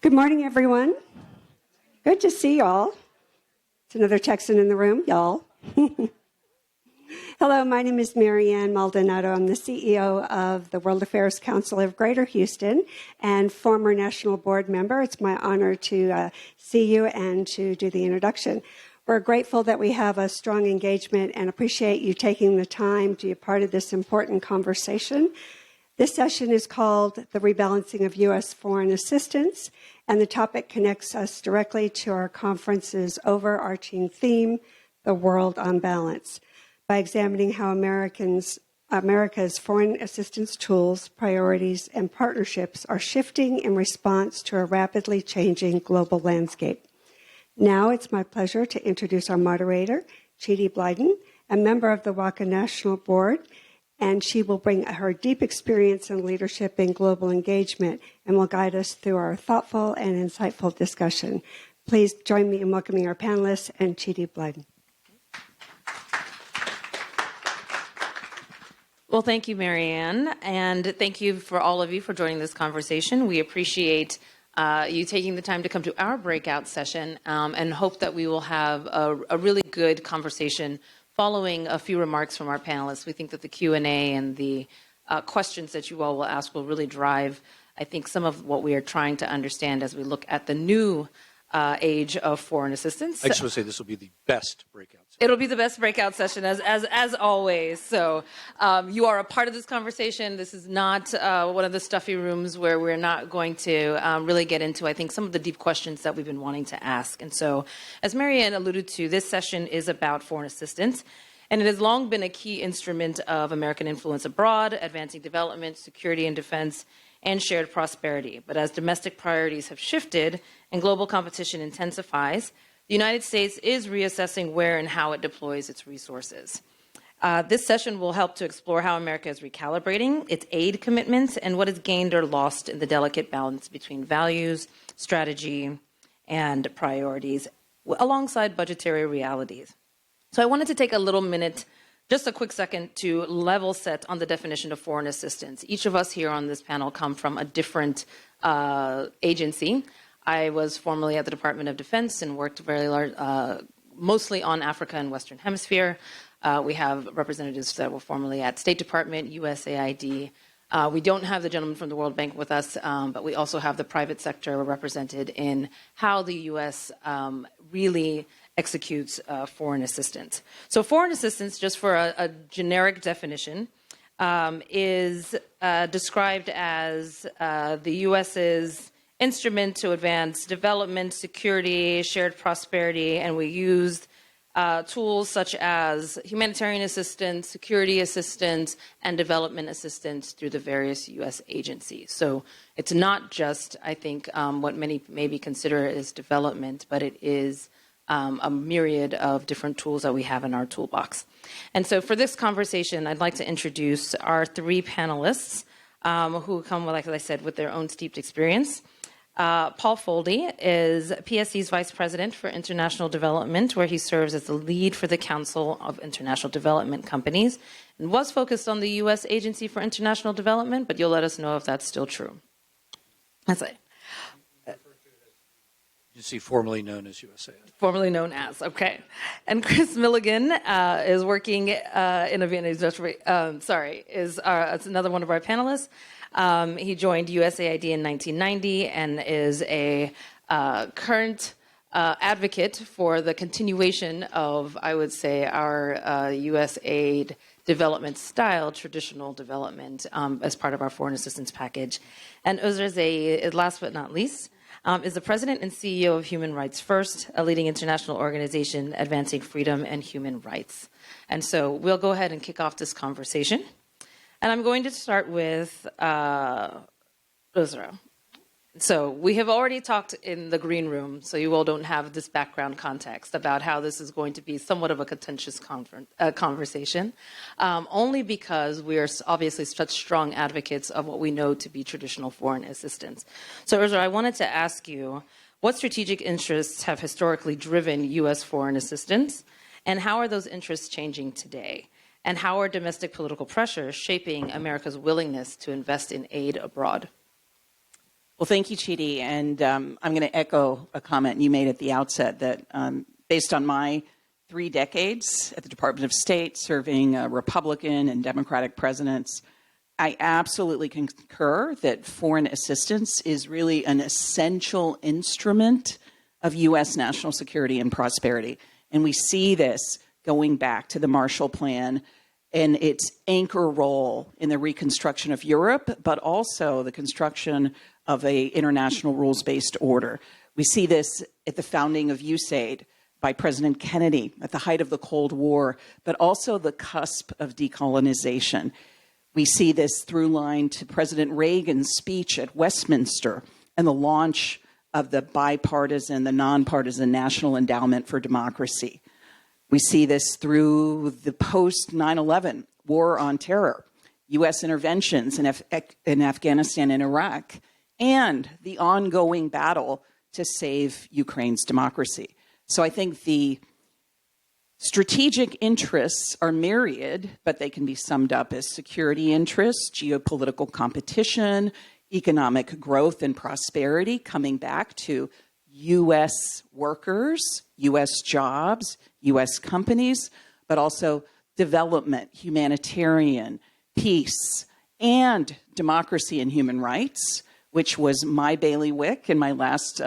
Good morning, everyone. Good to see y'all. It's another Texan in the room, y'all. Hello, my name is Marianne Maldonado. I'm the CEO of the World Affairs Council of Greater Houston and former national board member. It's my honor to see you and to do the introduction. We're grateful that we have a strong engagement and appreciate you taking the time to be a part of this important conversation. This session is called The Rebalancing of U.S. Foreign Assistance, and the topic connects us directly to our conference's overarching theme, The World on Balance, by examining how America's foreign assistance tools, priorities, and partnerships are shifting in response to a rapidly changing global landscape. Now it's my pleasure to introduce our moderator, Chidi Blyden, a member of the WACA National Board, and she will bring her deep experience in leadership and global engagement and will guide us through our thoughtful and insightful discussion. Please join me in welcoming our panelists and Chidi Blyden. Well, thank you, Marianne, and thank you for all of you for joining this conversation. We appreciate you taking the time to come to our breakout session and hope that we will have a really good conversation following a few remarks from our panelists. We think that the Q&A and the questions that you all will ask will really drive, I think, some of what we are trying to understand as we look at the new age of foreign assistance. I just want to say this will be the best breakout session. It'll be the best breakout session, as always. So you are a part of this conversation. This is not one of the stuffy rooms where we're not going to really get into, I think, some of the deep questions that we've been wanting to ask. And so, as Marianne alluded to, this session is about foreign assistance. And it has long been a key instrument of American influence abroad, advancing development, security and defense, and shared prosperity. But as domestic priorities have shifted and global competition intensifies, the United States is reassessing where and how it deploys its resources. This session will help to explore how America is recalibrating its aid commitments and what is gained or lost in the delicate balance between values, strategy, and priorities, alongside budgetary realities. So I wanted to take a little minute, just a quick second, to level set on the definition of foreign assistance. Each of us here on this panel come from a different agency. I was formerly at the Department of Defense and worked very large, mostly on Africa and Western Hemisphere. We have representatives that were formerly at State Department, USAID. We don't have the gentleman from the World Bank with us, but we also have the private sector represented in how the U.S. Really executes foreign assistance. So foreign assistance, just for a generic definition, is described as the U.S.'s instrument to advance development, security, shared prosperity, and we use tools such as humanitarian assistance, security assistance, and development assistance through the various U.S. agencies. So it's not just, I think, what many maybe consider as development, but it is a myriad of different tools that we have in our toolbox. And so for this conversation, I'd like to introduce our three panelists who come, like I said, with their own steeped experience. Paul Foldy is PSC's Vice President for International Development, where he serves as the lead for the Council of International Development Companies and was focused on the U.S. Agency for International Development, but you'll let us know if that's still true. That's it. You see, formerly known as USAID. Formerly known as, okay. And Chris Milligan is working in a Vietnamese is another one of our panelists. He joined USAID in 1990 and is a current advocate for the continuation of, I would say, our U.S. aid development style, traditional development, as part of our foreign assistance package. And Uzra Zay, last but not least, is the president and CEO of Human Rights First, a leading international organization advancing freedom and human rights. And so we'll go ahead and kick off this conversation. And I'm going to start with Uzra. So we have already talked in the green room, so you all don't have this background context about how this is going to be somewhat of a contentious conversation, only because we are obviously such strong advocates of what we know to be traditional foreign assistance. So Uzra, I wanted to ask you, what strategic interests have historically driven U.S. foreign assistance, and how are those interests changing today? And how are domestic political pressures shaping America's willingness to invest in aid abroad? Well, thank you, Chidi. And I'm going to echo a comment you made at the outset that based on my 3 decades at the Department of State, serving Republican and Democratic presidents, I absolutely concur that foreign assistance is really an essential instrument of U.S. national security and prosperity. And we see this going back to the Marshall Plan and its anchor role in the reconstruction of Europe, but also the construction of an international rules-based order. We see this at the founding of USAID by President Kennedy at the height of the Cold War, but also the cusp of decolonization. We see this through line to President Reagan's speech at Westminster and the launch of the bipartisan, the nonpartisan National Endowment for Democracy. We see this through the post-9/11 war on terror, U.S. interventions in Afghanistan and Iraq, and the ongoing battle to save Ukraine's democracy. So I think the strategic interests are myriad, but they can be summed up as security interests, geopolitical competition, economic growth and prosperity, coming back to U.S. workers, U.S. jobs, U.S. companies, but also development, humanitarian, peace, and democracy and human rights, which was my bailiwick in my last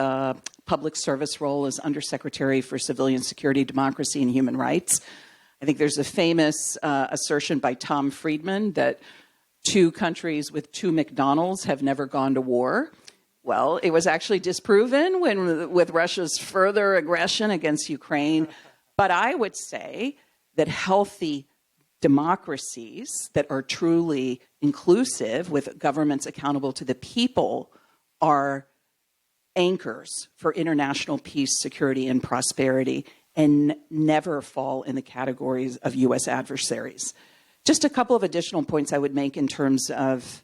public service role as Undersecretary for Civilian Security, Democracy, and Human Rights. I think there's a famous assertion by Tom Friedman that 2 countries with 2 McDonald's have never gone to war. Well, it was actually disproven with Russia's further aggression against Ukraine. But I would say that healthy democracies that are truly inclusive, with governments accountable to the people, are anchors for international peace, security, and prosperity, and never fall in the categories of U.S. adversaries. Just a couple of additional points I would make in terms of,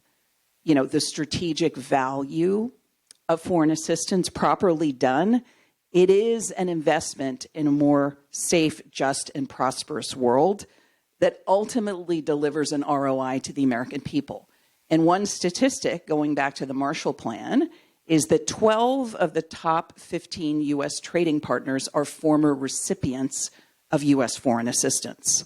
the strategic value of foreign assistance properly done. It is an investment in a more safe, just, and prosperous world that ultimately delivers an ROI to the American people. And one statistic, going back to the Marshall Plan, is that 12 of the top 15 U.S. trading partners are former recipients of U.S. foreign assistance.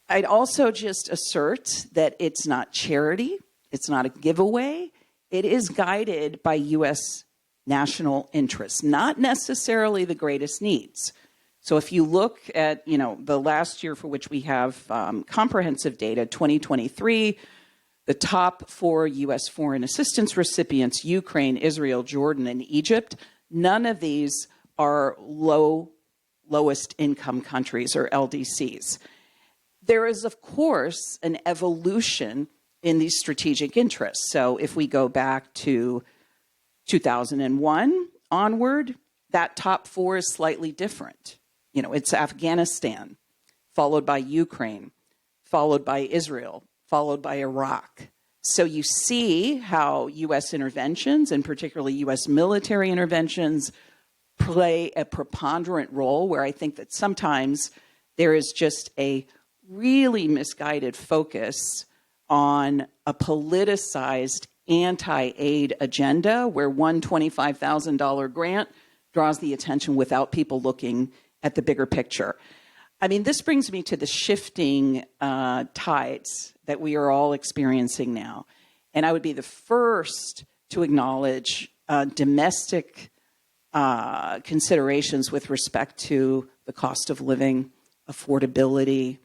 I'd also just assert that it's not charity, it's not a giveaway, it is guided by U.S. national interests, not necessarily the greatest needs. So if you look at, the last year for which we have comprehensive data, 2023, the top 4 U.S. foreign assistance recipients, Ukraine, Israel, Jordan, and Egypt, none of these are lowest income countries or LDCs. There is, of course, an evolution in these strategic interests. So if we go back to 2001 onward, that top 4 is slightly different. It's Afghanistan, followed by Ukraine, followed by Israel, followed by Iraq. So you see how U.S. interventions, and particularly U.S. military interventions, play a preponderant role, where I think that sometimes there is just a really misguided focus on a politicized anti-aid agenda where one $25,000 grant draws the attention without people looking at the bigger picture. I mean, this brings me to the shifting tides that we are all experiencing now. And I would be the first to acknowledge domestic considerations with respect to the cost of living, affordability,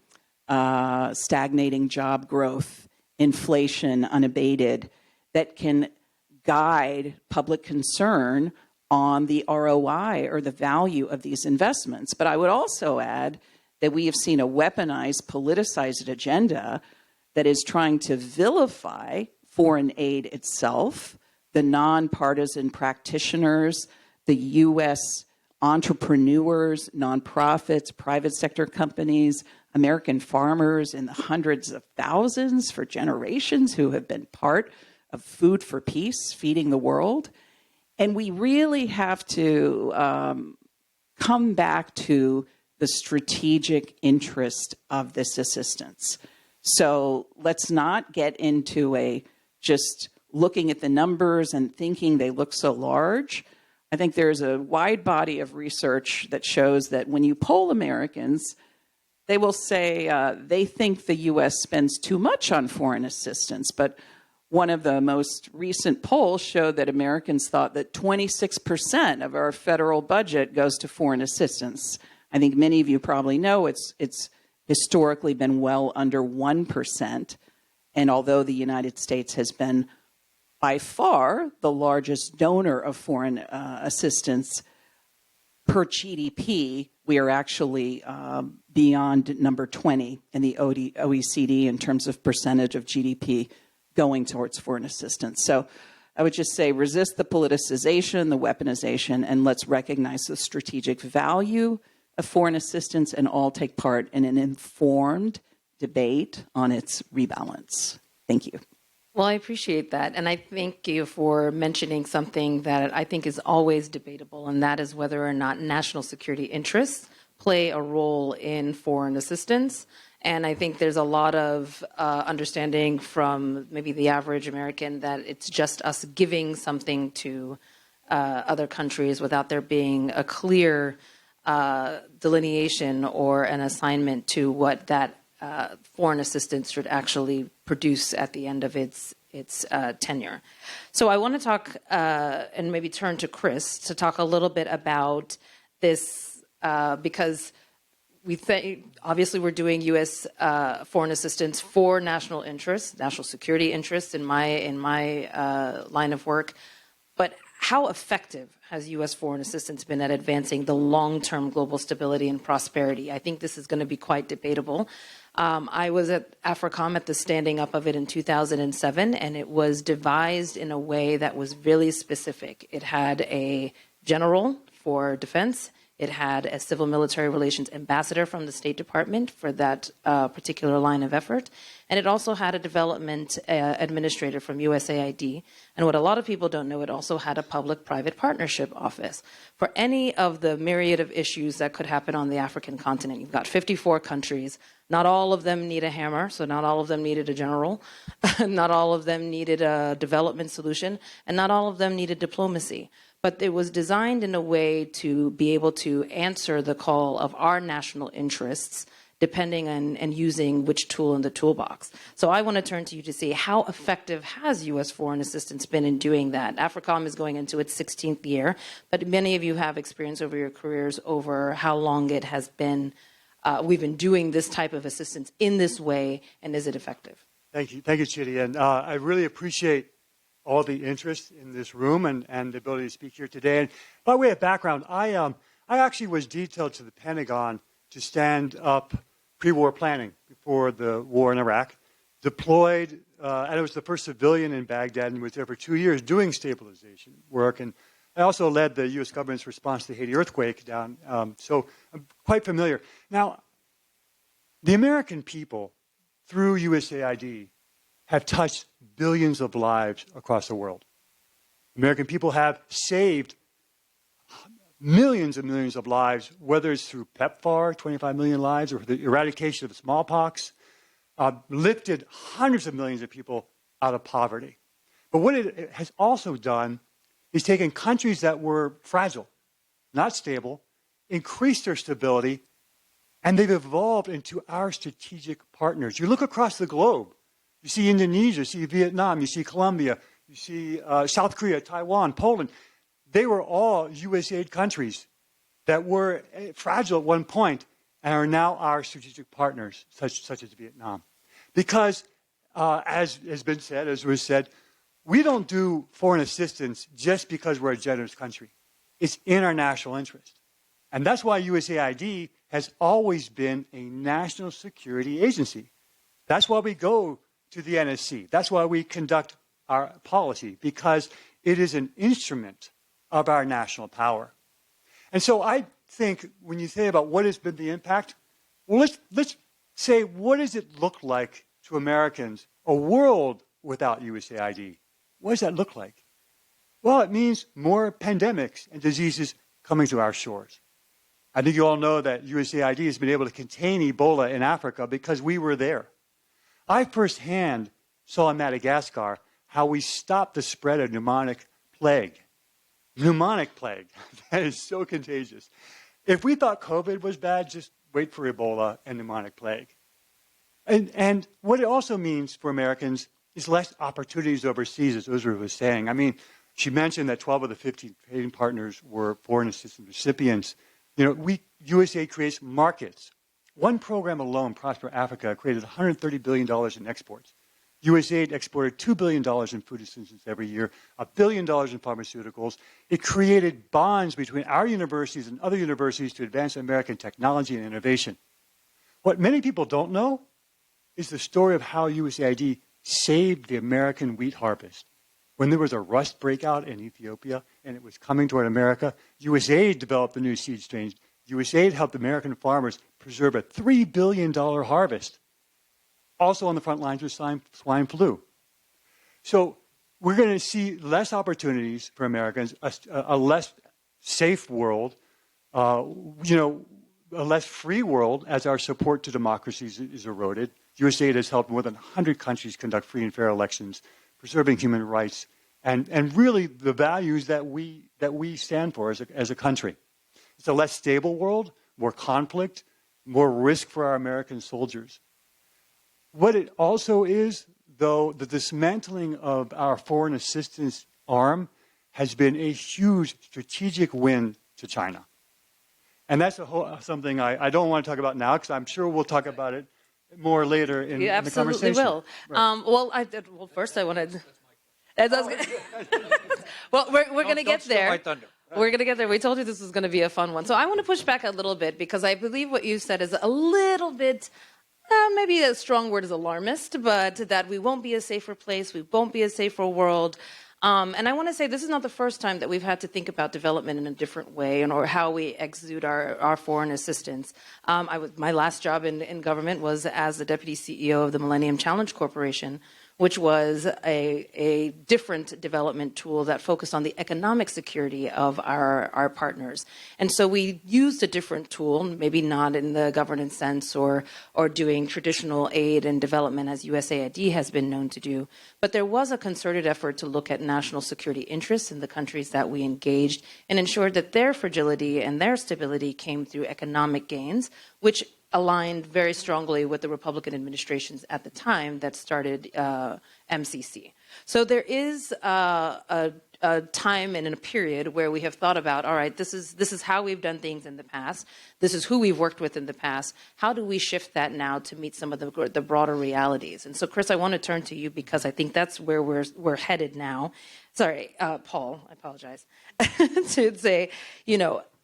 stagnating job growth, inflation unabated, that can guide public concern on the ROI or the value of these investments. But I would also add that we have seen a weaponized, politicized agenda that is trying to vilify foreign aid itself, the nonpartisan practitioners, the U.S. entrepreneurs, nonprofits, private sector companies, American farmers in the hundreds of thousands for generations who have been part of Food for Peace, feeding the world. And we really have to come back to the strategic interest of this assistance. So let's not get into a just looking at the numbers and thinking they look so large. I think there's a wide body of research that shows that when you poll Americans, they will say they think the U.S. spends too much on foreign assistance. But one of the most recent polls showed that Americans thought that 26% of our federal budget goes to foreign assistance. I think many of you probably know it's historically been well under 1%. And although the United States has been by far the largest donor of foreign assistance per GDP, we are actually beyond number 20 in the OECD in terms of percentage of GDP going towards foreign assistance. So I would just say resist the politicization, the weaponization, and let's recognize the strategic value of foreign assistance and all take part in an informed debate on its rebalance. Thank you. Well, I appreciate that. And I thank you for mentioning something that I think is always debatable, and that is whether or not national security interests play a role in foreign assistance. And I think there's a lot of understanding from maybe the average American that it's just us giving something to other countries without there being a clear delineation or an assignment to what that foreign assistance should actually produce at the end of its tenure. So I want to talk and maybe turn to Chris to talk a little bit about this because obviously we're doing U.S. Foreign assistance for national interests, national security interests in my line of work, but how effective has U.S. foreign assistance been at advancing the long-term global stability and prosperity? I think this is going to be quite debatable. I was at AFRICOM at the standing up of it in 2007, and it was devised in a way that was really specific. It had a general for defense. It had a civil military relations ambassador from the State Department for that particular line of effort. And it also had a development administrator from USAID. And what a lot of people don't know, it also had a public-private partnership office for any of the myriad of issues that could happen on the African continent. You've got 54 countries. Not all of them need a hammer, so not all of them needed a general. Not all of them needed a development solution, and not all of them needed diplomacy. But it was designed in a way to be able to answer the call of our national interests, depending on and using which tool in the toolbox. So I want to turn to you to see how effective has U.S. foreign assistance been in doing that? AFRICOM is going into its 16th year, but many of you have experience over your careers over how long it has been. We've been doing this type of assistance in this way, and is it effective? Thank you, Chidi. And I really appreciate all the interest in this room and the ability to speak here today. And by way of background, I actually was detailed to the Pentagon to stand up pre-war planning before the war in Iraq, deployed, and I was the first civilian in Baghdad and was there for 2 years doing stabilization work. And I also led the U.S. government's response to the Haiti earthquake down, so I'm quite familiar. Now, the American people, through USAID, have touched billions of lives across the world. American people have saved millions and millions of lives, whether it's through PEPFAR, 25 million lives, or the eradication of smallpox, lifted hundreds of millions of people out of poverty. But what it has also done is taken countries that were fragile, not stable, increased their stability, and they've evolved into our strategic partners. You look across the globe, you see Indonesia, you see Vietnam, you see Colombia, you see South Korea, Taiwan, Poland. They were all USAID countries that were fragile at one point and are now our strategic partners, such as Vietnam. Because, as has been said, as was said, we don't do foreign assistance just because we're a generous country. It's in our national interest. And that's why USAID has always been a national security agency. That's why we go to the NSC. That's why we conduct our policy, because it is an instrument of our national power. And so I think when you say about what has been the impact, well, let's say, what does it look like to Americans, a world without USAID? What does that look like? Well, it means more pandemics and diseases coming to our shores. I think you all know that USAID has been able to contain Ebola in Africa because we were there. I firsthand saw in Madagascar how we stopped the spread of pneumonic plague. Pneumonic plague. That is so contagious. If we thought COVID was bad, just wait for Ebola and pneumonic plague. And what it also means for Americans is less opportunities overseas, as Uzra was saying. I mean, she mentioned that 12 of the 15 trading partners were foreign assistance recipients. USAID creates markets. One program alone, Prosper Africa, created $130 billion in exports. USAID exported $2 billion in food assistance every year, $1 billion in pharmaceuticals. It created bonds between our universities and other universities to advance American technology and innovation. What many people don't know is the story of how USAID saved the American wheat harvest. When there was a rust breakout in Ethiopia and it was coming toward America, USAID developed the new seed strains. USAID helped American farmers preserve a $3 billion harvest. Also on the front lines with swine flu. So we're going to see less opportunities for Americans, a less safe world, a less free world as our support to democracies is eroded. USAID has helped more than 100 countries conduct free and fair elections, preserving human rights, and really the values that we stand for as a country. It's a less stable world, more conflict, more risk for our American soldiers. What it also is, though, the dismantling of our foreign assistance arm has been a huge strategic win to China. And that's something I don't want to talk about now, because I'm sure we'll talk about it more later in the conversation. You absolutely will. Right. Well, first I wanted... Well, we're going to get there. My thunder. We're going to get there. We told you this was going to be a fun one. So I want to push back a little bit, because I believe what you said is a little bit... maybe a strong word is alarmist, but that we won't be a safer place, we won't be a safer world. And I want to say this is not the first time that we've had to think about development in a different way, or how we exude our foreign assistance. My last job in government was as the deputy CEO of the Millennium Challenge Corporation, which was a different development tool that focused on the economic security of our partners. And so we used a different tool, maybe not in the governance sense or doing traditional aid and development as USAID has been known to do. But there was a concerted effort to look at national security interests in the countries that we engaged and ensured that their fragility and their stability came through economic gains, which aligned very strongly with the Republican administrations at the time that started MCC. So there is a time and a period where we have thought about, all right, this is how we've done things in the past. This is who we've worked with in the past. How do we shift that now to meet some of the broader realities? And so, Chris, I want to turn to you, because I think that's where we're headed now. Sorry, Paul, I apologize. To say,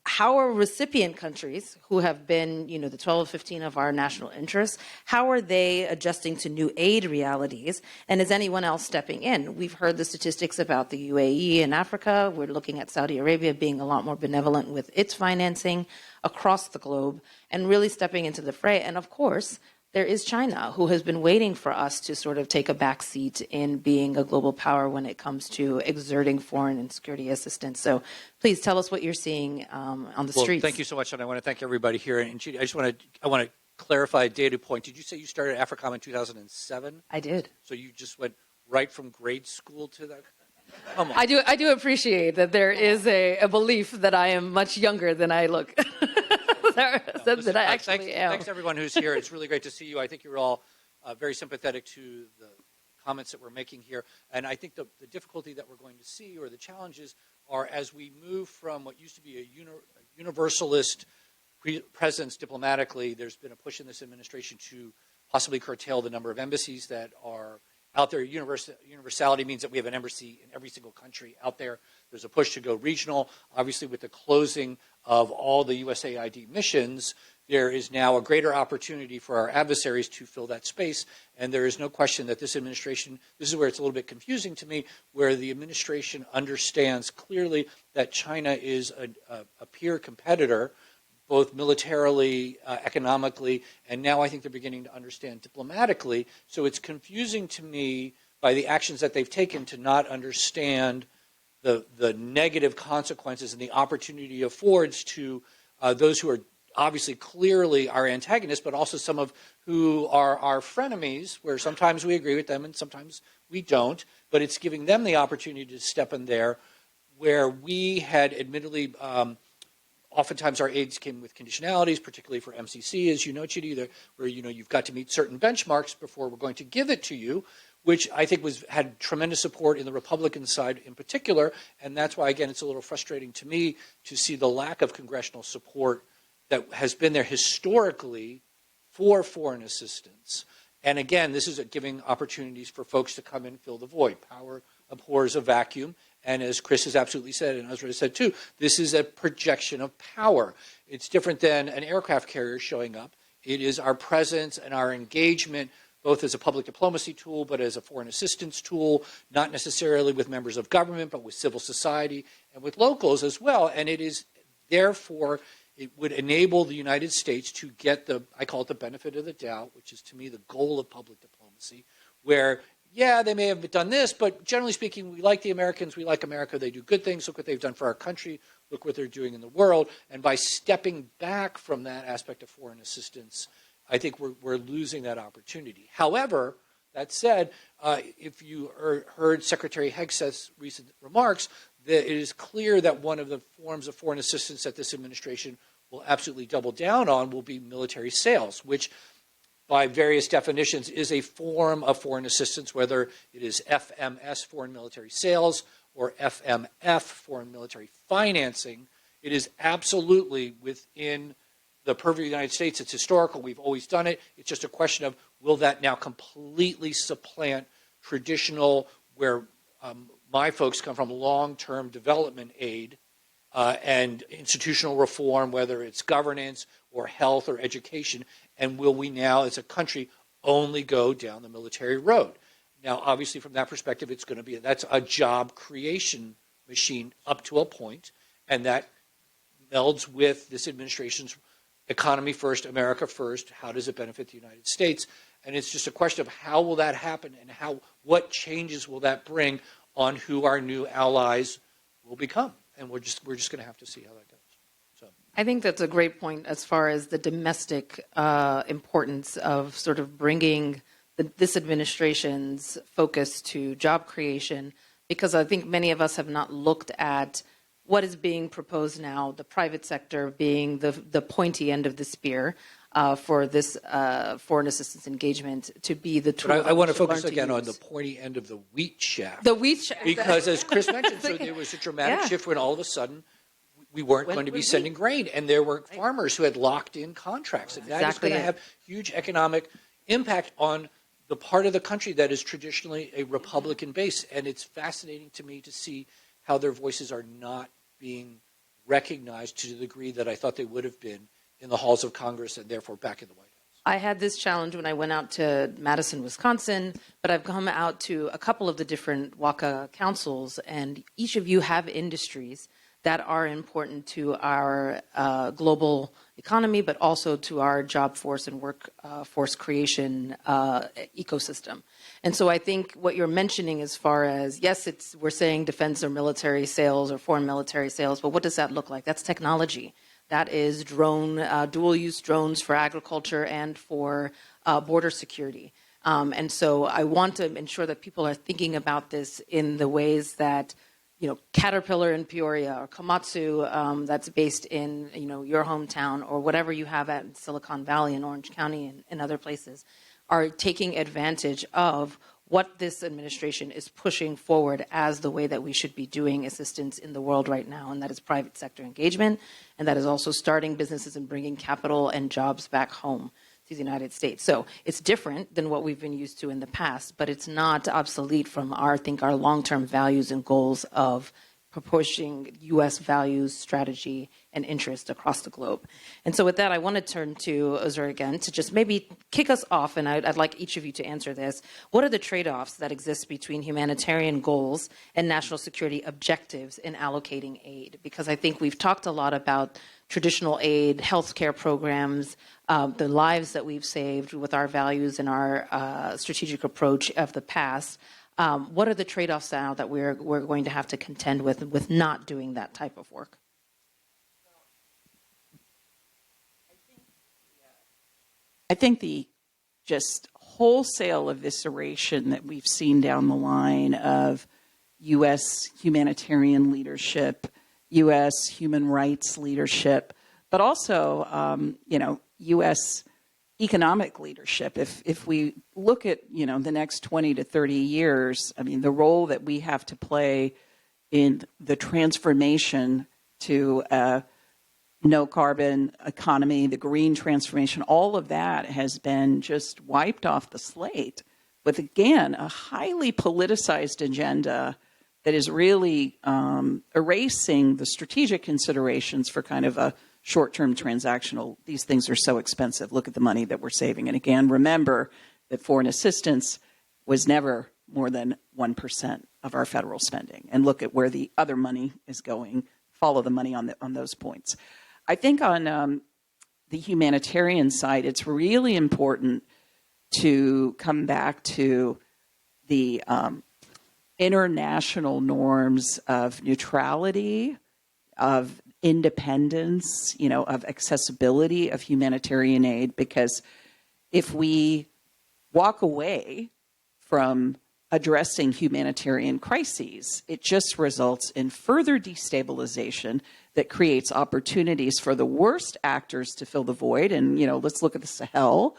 how are recipient countries who have been, the 12 or 15 of our national interests, how are they adjusting to new aid realities? And is anyone else stepping in? We've heard the statistics about the UAE in Africa. We're looking at Saudi Arabia being a lot more benevolent with its financing across the globe and really stepping into the fray. And of course, there is China, who has been waiting for us to sort of take a back seat in being a global power when it comes to exerting foreign and security assistance. So please tell us what you're seeing on the streets. Thank you so much, and I want to thank everybody here. And Judy, I want to clarify a data point. Did you say you started AFRICOM in 2007? I did. So you just went right from grade school to that? Come on. I do appreciate that there is a belief that I am much younger than I look. That I actually am. Thanks everyone who's here. It's really great to see you. I think you're all very sympathetic to the comments that we're making here. And I think the difficulty that we're going to see, or the challenges, are as we move from what used to be a universalist presence diplomatically, there's been a push in this administration to possibly curtail the number of embassies that are out there. Universality means that we have an embassy in every single country out there. There's a push to go regional. Obviously, with the closing of all the USAID missions, there is now a greater opportunity for our adversaries to fill that space. And there is no question that this administration, this is where it's a little bit confusing to me, where the administration understands clearly that China is a peer competitor, both militarily, economically, and now I think they're beginning to understand diplomatically. So it's confusing to me by the actions that they've taken to not understand the negative consequences and the opportunity it affords to those who are obviously clearly our antagonists, but also some of who are our frenemies, where sometimes we agree with them and sometimes we don't, but it's giving them the opportunity to step in there where we had admittedly, oftentimes our aids came with conditionalities, particularly for MCC, as you know, Chidi, where you've got to meet certain benchmarks before we're going to give it to you, which I think had tremendous support in the Republican side in particular, and that's why, again, it's a little frustrating to me to see the lack of congressional support that has been there historically for foreign assistance. And again, this is giving opportunities for folks to come in and fill the void. Power abhors a vacuum. And as Chris has absolutely said, and Ezra has said too, this is a projection of power. It's different than an aircraft carrier showing up. It is our presence and our engagement, both as a public diplomacy tool, but as a foreign assistance tool, not necessarily with members of government, but with civil society and with locals as well. And it is, therefore, it would enable the United States to get I call it the benefit of the doubt, which is to me the goal of public diplomacy, where, yeah, they may have done this, but generally speaking, we like the Americans, we like America, they do good things, look what they've done for our country, look what they're doing in the world. And by stepping back from that aspect of foreign assistance, I think we're losing that opportunity. However, that said, if you heard Secretary Hegseth's recent remarks, that it is clear that one of the forms of foreign assistance that this administration will absolutely double down on will be military sales, which by various definitions is a form of foreign assistance, whether it is FMS, foreign military sales, or FMF, foreign military financing. It is absolutely within the purview of the United States. It's historical. We've always done it. It's just a question of, will that now completely supplant traditional, where my folks come from, long-term development aid and institutional reform, whether it's governance or health or education, and will we now, as a country, only go down the military road? Now, obviously, from that perspective, it's going to be, that's a job creation machine up to a point, and that melds with this administration's economy first, America first. How does it benefit the United States? And it's just a question of how will that happen, and what changes will that bring on who our new allies will become. And we're just going to have to see how that goes. So I think that's a great point as far as the domestic importance of sort of bringing this administration's focus to job creation, because I think many of us have not looked at what is being proposed now, the private sector being the pointy end of the spear for this foreign assistance engagement to be the tool. But I want to focus again on the pointy end of the wheat shaft. The wheat shaft. Because as Chris mentioned, so there was a dramatic shift when all of a sudden we weren't going to be sending grain, and there were farmers who had locked in contracts. And that is going to have huge economic impact on the part of the country that is traditionally a Republican base. And it's fascinating to me to see how their voices are not being recognized to the degree that I thought they would have been in the halls of Congress and therefore back in the White House. I had this challenge when I went out to Madison, Wisconsin, but I've come out to a couple of the different WACA councils, and each of you have industries that are important to our global economy, but also to our job force and workforce creation ecosystem. And so I think what you're mentioning as far as, yes, we're saying defense or military sales or foreign military sales, but what does that look like? That's technology. That is dual-use drones for agriculture and for border security. And so I want to ensure that people are thinking about this in the ways that, Caterpillar in Peoria or Komatsu that's based in, your hometown, or whatever you have at Silicon Valley and Orange County and other places, are taking advantage of what this administration is pushing forward as the way that we should be doing assistance in the world right now, and that is private sector engagement, and that is also starting businesses and bringing capital and jobs back home to the United States. So it's different than what we've been used to in the past, but it's not obsolete from our long-term values and goals of proportioning U.S. values, strategy, and interest across the globe. And so with that, I want to turn to Uzur again to just maybe kick us off, and I'd like each of you to answer this. What are the trade-offs that exist between humanitarian goals and national security objectives in allocating aid? Because I think we've talked a lot about traditional aid, healthcare programs, the lives that we've saved with our values and our strategic approach of the past. What are the trade-offs now that we're going to have to contend with not doing that type of work? I think the just wholesale evisceration that we've seen down the line of U.S. humanitarian leadership, U.S. human rights leadership, but also, U.S. economic leadership. If we look at, the next 20 to 30 years, I mean, the role that we have to play in the transformation to a no-carbon economy, the green transformation, all of that has been just wiped off the slate with, again, a highly politicized agenda that is really erasing the strategic considerations for kind of a short-term transactional. These things are so expensive. Look at the money that we're saving. And again, remember that foreign assistance was never more than 1% of our federal spending. And look at where the other money is going. Follow the money on those points. I think on the humanitarian side, it's really important to come back to the international norms of neutrality, of independence, of accessibility of humanitarian aid, because if we walk away from addressing humanitarian crises, it just results in further destabilization that creates opportunities for the worst actors to fill the void. And, let's look at the Sahel,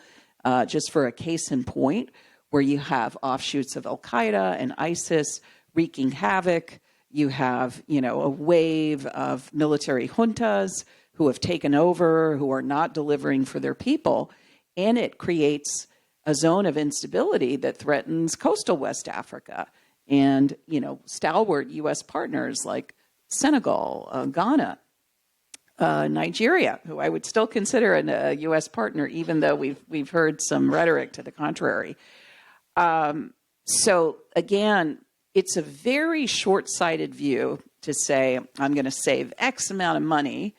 just for a case in point, where you have offshoots of Al-Qaeda and ISIS wreaking havoc. You have, a wave of military juntas who have taken over, who are not delivering for their people. And it creates a zone of instability that threatens coastal West Africa and, stalwart U.S. partners like Senegal, Ghana, Nigeria, who I would still consider a U.S. partner, even though we've heard some rhetoric to the contrary. So again, it's a very short-sighted view to say, I'm going to save X amount of money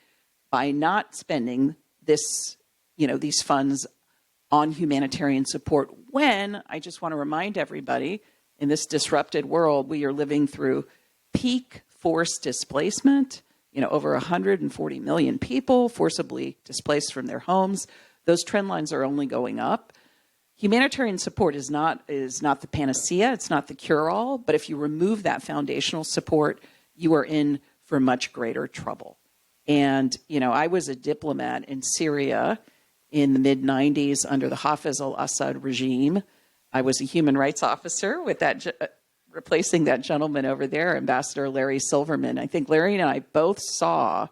by not spending this, these funds on humanitarian support, when I just want to remind everybody, in this disrupted world, we are living through peak forced displacement, over 140 million people forcibly displaced from their homes. Those trend lines are only going up. Humanitarian support is not the panacea. It's not the cure-all. But if you remove that foundational support, you are in for much greater trouble. And, I was a diplomat in Syria in the mid-'90s under the Hafez al-Assad regime. I was a human rights officer with that, replacing that gentleman over there, Ambassador Larry Silverman. I think Larry and I both saw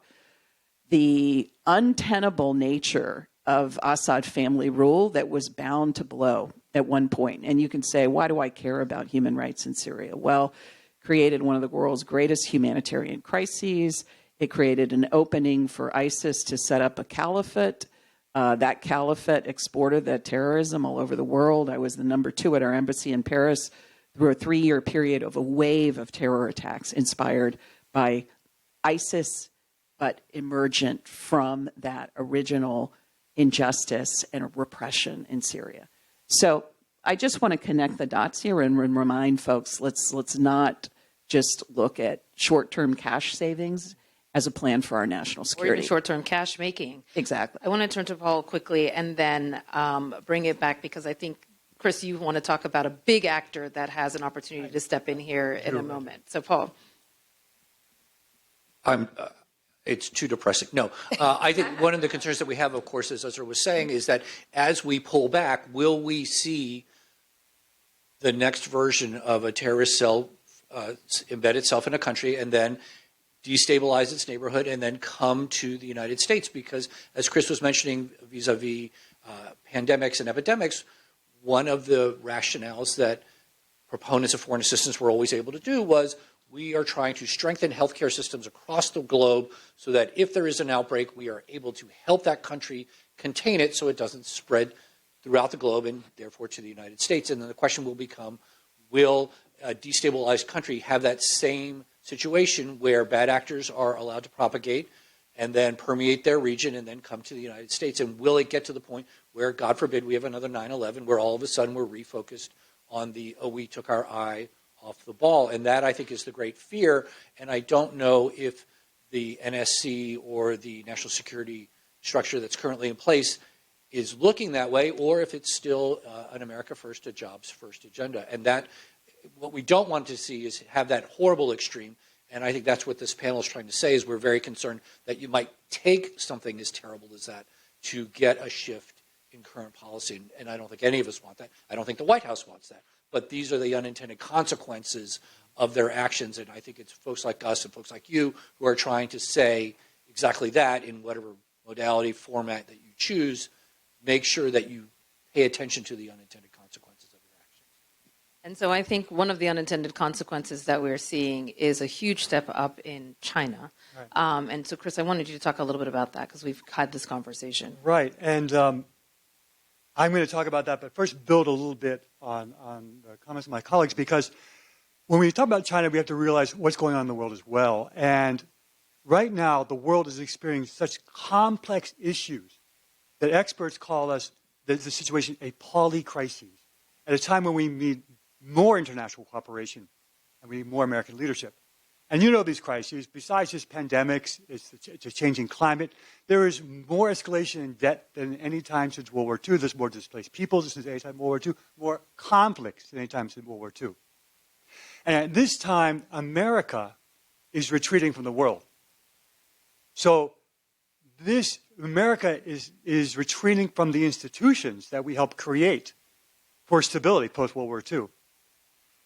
the untenable nature of Assad family rule that was bound to blow at one point. And you can say, why do I care about human rights in Syria? Well, created one of the world's greatest humanitarian crises. It created an opening for ISIS to set up a caliphate. That caliphate exported that terrorism all over the world. I was the number 2 at our embassy in Paris through a 3-year period of a wave of terror attacks inspired by ISIS, but emergent from that original injustice and repression in Syria. So I just want to connect the dots here and remind folks, let's not just look at short-term cash savings as a plan for our national security. Or even short-term cash making. Exactly. I want to turn to Paul quickly and then bring it back, because I think, Chris, you want to talk about a big actor that has an opportunity to step in here in a moment. So, Paul. It's too depressing. No, I think one of the concerns that we have, of course, as Ezra was saying, is that as we pull back, will we see the next version of a terrorist cell embed itself in a country and then destabilize its neighborhood and then come to the United States? Because as Chris was mentioning, vis-a-vis pandemics and epidemics, one of the rationales that proponents of foreign assistance were always able to do was, we are trying to strengthen healthcare systems across the globe so that if there is an outbreak, we are able to help that country contain it so it doesn't spread throughout the globe and therefore to the United States. And then the question will become, will a destabilized country have that same situation where bad actors are allowed to propagate and then permeate their region and then come to the United States? And will it get to the point where, God forbid, we have another 9/11 where all of a sudden we're refocused on we took our eye off the ball? And that, I think, is the great fear. And I don't know if the NSC or the national security structure that's currently in place is looking that way, or if it's still an America First, a jobs first agenda. And that, what we don't want to see is have that horrible extreme. And I think that's what this panel is trying to say, is we're very concerned that you might take something as terrible as that to get a shift in current policy. And I don't think any of us want that. I don't think the White House wants that. But these are the unintended consequences of their actions. And I think it's folks like us and folks like you who are trying to say exactly that in whatever modality, format that you choose. Make sure that you pay attention to the unintended consequences of your actions. And so I think one of the unintended consequences that we're seeing is a huge step up in China. Right. And so, Chris, I wanted you to talk a little bit about that because we've had this conversation. Right. And I'm going to talk about that, but first build a little bit on the comments of my colleagues, because when we talk about China, we have to realize what's going on in the world as well. And right now, the world is experiencing such complex issues that experts call the situation a polycrisis, at a time when we need more international cooperation and we need more American leadership. And you know these crises, besides just pandemics, it's the changing climate. There is more escalation in debt than any time since World War II. There's more displaced people since any time World War II, more conflicts than any time since World War II. And at this time, America is retreating from the world. So America is retreating from the institutions that we helped create for stability post-World War II.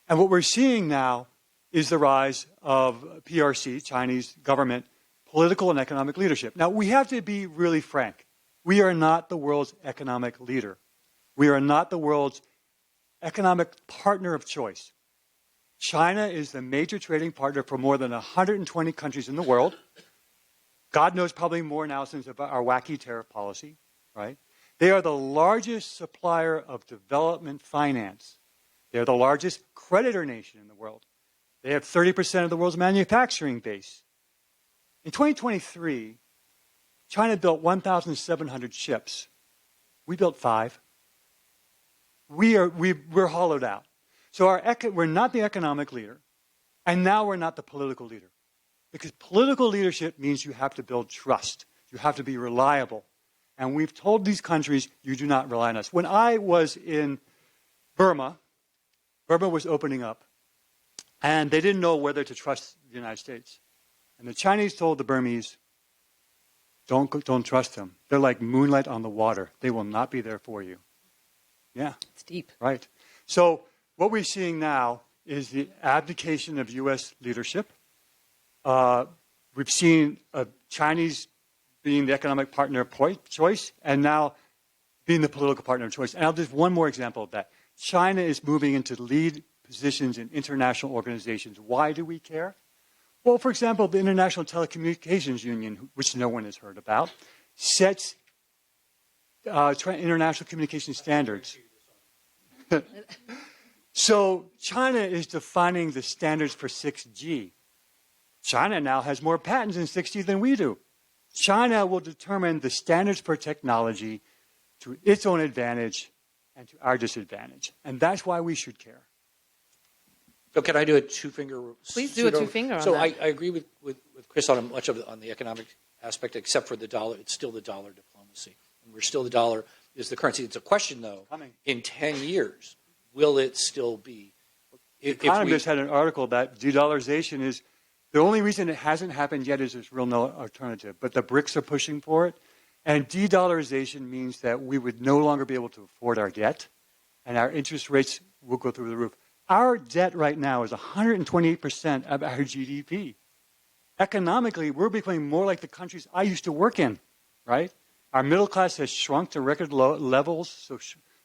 And what we're seeing now is the rise of PRC, Chinese government, political and economic leadership. Now, we have to be really frank. We are not the world's economic leader. We are not the world's economic partner of choice. China is the major trading partner for more than 120 countries in the world. God knows probably more now since our wacky tariff policy, right? They are the largest supplier of development finance. They're the largest creditor nation in the world. They have 30% of the world's manufacturing base. In 2023, China built 1,700 ships. We built 5. We're hollowed out. So we're not the economic leader, and now we're not the political leader. Because political leadership means you have to build trust. You have to be reliable. And we've told these countries, you do not rely on us. When I was in Burma was opening up, and they didn't know whether to trust the United States. And the Chinese told the Burmese, don't trust them. They're like moonlight on the water. They will not be there for you. Yeah. It's deep. Right. So what we're seeing now is the abdication of U.S. leadership. We've seen Chinese being the economic partner of choice, and now being the political partner of choice. And I'll just one more example of that. China is moving into lead positions in international organizations. Why do we care? Well, for example, the International Telecommunications Union, which no one has heard about, sets international communication standards. So China is defining the standards for 6G. China now has more patents in 6G than we do. China will determine the standards for technology to its own advantage and to our disadvantage. And that's why we should care. So can I do a two-finger? Please do a two-finger on that. So I agree with Chris on much of on the economic aspect, except for the dollar. It's still the dollar diplomacy. And we're still the dollar is the currency. It's a question, though. In 10 years, will it still be? Economist had an article that de-dollarization is the only reason it hasn't happened yet is there's real no alternative. But the BRICS are pushing for it. And de-dollarization means that we would no longer be able to afford our debt, and our interest rates will go through the roof. Our debt right now is 128% of our GDP. Economically, we're becoming more like the countries I used to work in, right? Our middle class has shrunk to record low levels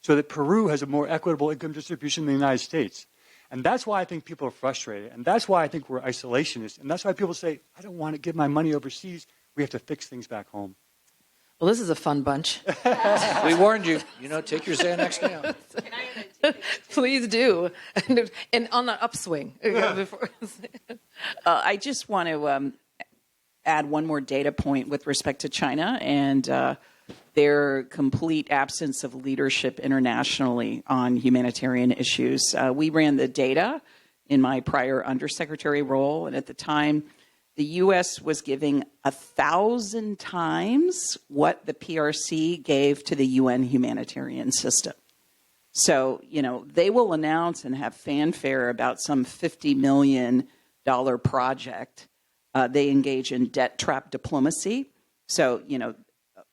so that Peru has a more equitable income distribution than the United States. And that's why I think people are frustrated. And that's why I think we're isolationists. And that's why people say, I don't want to give my money overseas. We have to fix things back home. Well, this is a fun bunch. We warned you. Take your Xanax now. Please do. And on the upswing. I just want to add one more data point with respect to China and their complete absence of leadership internationally on humanitarian issues. We ran the data in my prior undersecretary role, and at the time, the U.S. was giving 1,000 times what the PRC gave to the UN humanitarian system. So, they will announce and have fanfare about some $50 million project. They engage in debt trap diplomacy. So,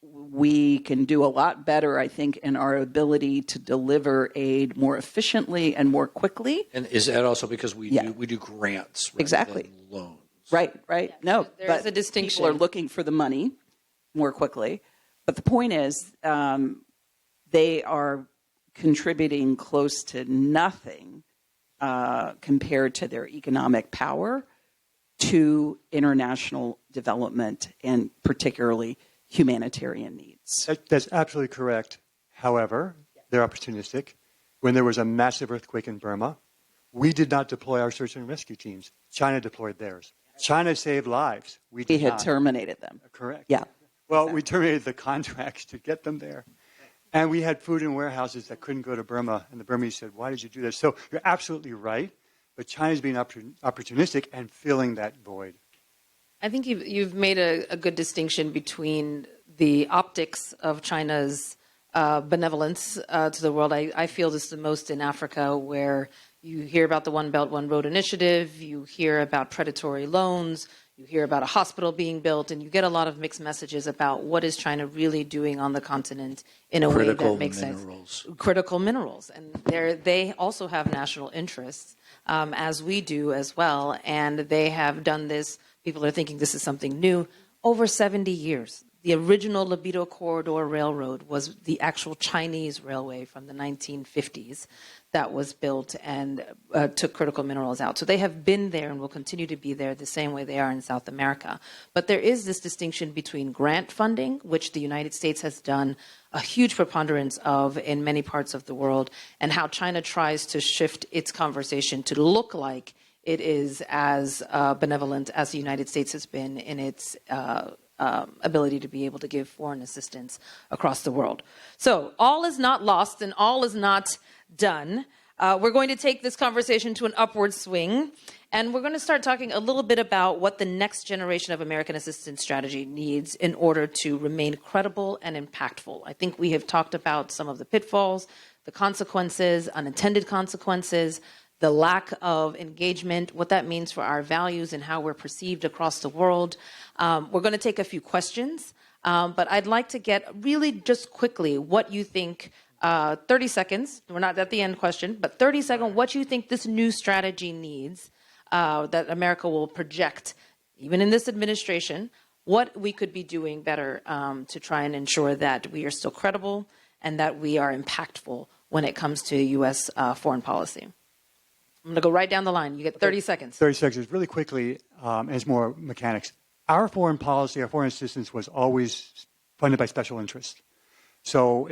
we can do a lot better, I think, in our ability to deliver aid more efficiently and more quickly. And is that also because we do grants rather Exactly. than loans? Right. No, there's but a distinction. people are looking for the money more quickly. But the point is, they are contributing close to nothing compared to their economic power to international development and particularly humanitarian needs. That's absolutely correct. However, they're opportunistic. When there was a massive earthquake in Burma, we did not deploy our search and rescue teams. China deployed theirs. China saved lives. We did had not. terminated them. Correct. Yeah. Well, exactly. we terminated the contracts to get them there. And we had food in warehouses that couldn't go to Burma. And the Burmese said, why did you do this? So you're absolutely right. But China's being opportunistic and filling that void. I think you've made a good distinction between the optics of China's benevolence to the world. I feel this the most in Africa, where you hear about the One Belt, One Road initiative, you hear about predatory loans, you hear about a hospital being built, and you get a lot of mixed messages about what is China really doing on the continent in a way that makes sense. Critical minerals. And they also have national interests, as we do as well, and they have done this. People are thinking this is something new. Over 70 years. The original Libido Corridor Railroad was the actual Chinese railway from the 1950s that was built and took critical minerals out. So they have been there and will continue to be there the same way they are in South America. But there is this distinction between grant funding, which the United States has done a huge preponderance of in many parts of the world, and how China tries to shift its conversation to look like it is as benevolent as the United States has been in its ability to be able to give foreign assistance across the world. So all is not lost and all is not done. We're going to take this conversation to an upward swing, and we're going to start talking a little bit about what the next generation of American assistance strategy needs in order to remain credible and impactful. I think we have talked about some of the pitfalls, the consequences, unintended consequences, the lack of engagement, what that means for our values and how we're perceived across the world. We're going to take a few questions, but I'd like to get really just quickly what you think, 30 seconds, we're not at the end question, but 30 seconds, what you think this new strategy needs that America will project, even in this administration, what we could be doing better to try and ensure that we are still credible and that we are impactful when it comes to U.S. Foreign policy. I'm going to go right down the line. You get 30 seconds. 30 seconds. Really quickly, as more mechanics. Our foreign policy, our foreign assistance was always funded by special interests. So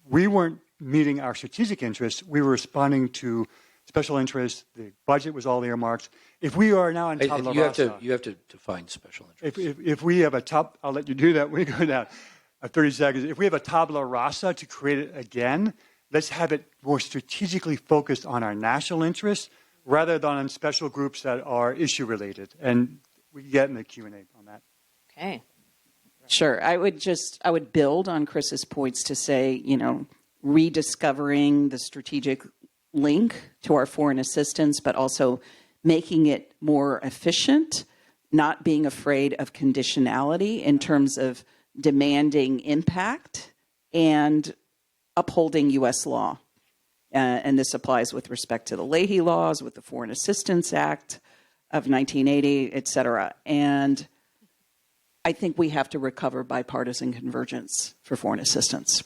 we weren't meeting our strategic interests. We were responding to special interests. The budget was all earmarked. If we are now in tabula rasa, you have to define special interests. If we have I'll let you do that when we go down. 30 seconds. If we have a tabula rasa to create it again, let's have it more strategically focused on our national interests rather than on special groups that are issue-related. And we can get in the Q&A on that. Okay. Sure. I would build on Chris's points to say, rediscovering the strategic link to our foreign assistance, but also making it more efficient, not being afraid of conditionality in terms of demanding impact and upholding U.S. law. And this applies with respect to the Leahy laws, with the Foreign Assistance Act of 1980, et cetera. And I think we have to recover bipartisan convergence for foreign assistance.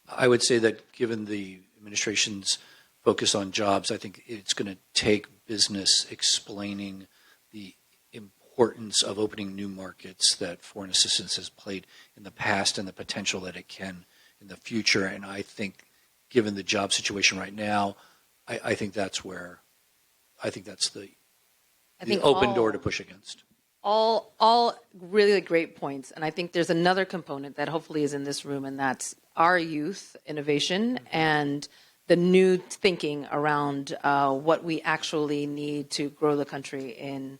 I would say that given the administration's focus on jobs, I think it's going to take business explaining the importance of opening new markets that foreign assistance has played in the past and the potential that it can in the future. And I think given the job situation right now, I think that's the open door to push against. All really great points. And I think there's another component that hopefully is in this room, and that's our youth innovation and the new thinking around what we actually need to grow the country in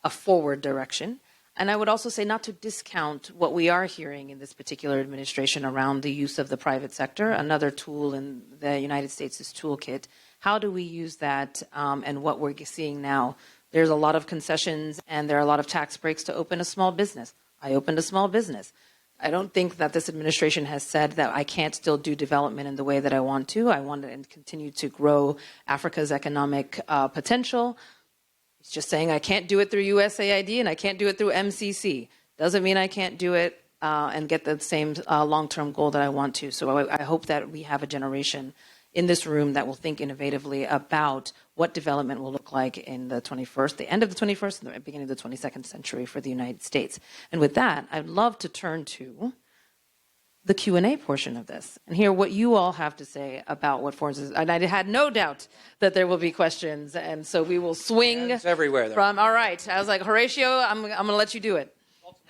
a forward direction. And I would also say not to discount what we are hearing in this particular administration around the use of the private sector, another tool in the United States' toolkit. How do we use that and what we're seeing now? There's a lot of concessions and there are a lot of tax breaks to open a small business. I opened a small business. I don't think that this administration has said that I can't still do development in the way that I want to. I want to continue to grow Africa's economic potential. It's just saying I can't do it through USAID and I can't do it through MCC. Doesn't mean I can't do it and get the same long-term goal that I want to. So I hope that we have a generation in this room that will think innovatively about what development will look like in the 21st, the end of the 21st, and the beginning of the 22nd century for the United States. And with that, I'd love to turn to the Q&A portion of this and hear what you all have to say about what forms is. And I had no doubt that there will be questions, and so we will swing Hands everywhere there. from, all right, I was like, Horatio, I'm going to let you do it.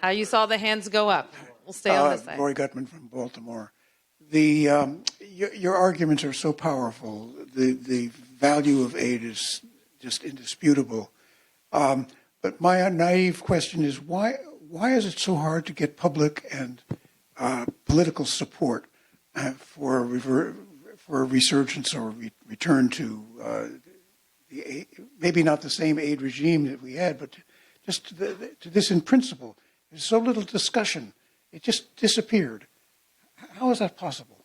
How you saw the hands go up. We'll stay on this side. Roy Gutman from Baltimore. Your arguments are so powerful. The value of aid is just indisputable. But my naive question is, why is it so hard to get public and political support for a resurgence or return to the aid, maybe not the same aid regime that we had, but just to this in principle? There's so little discussion. It just disappeared. How is that possible?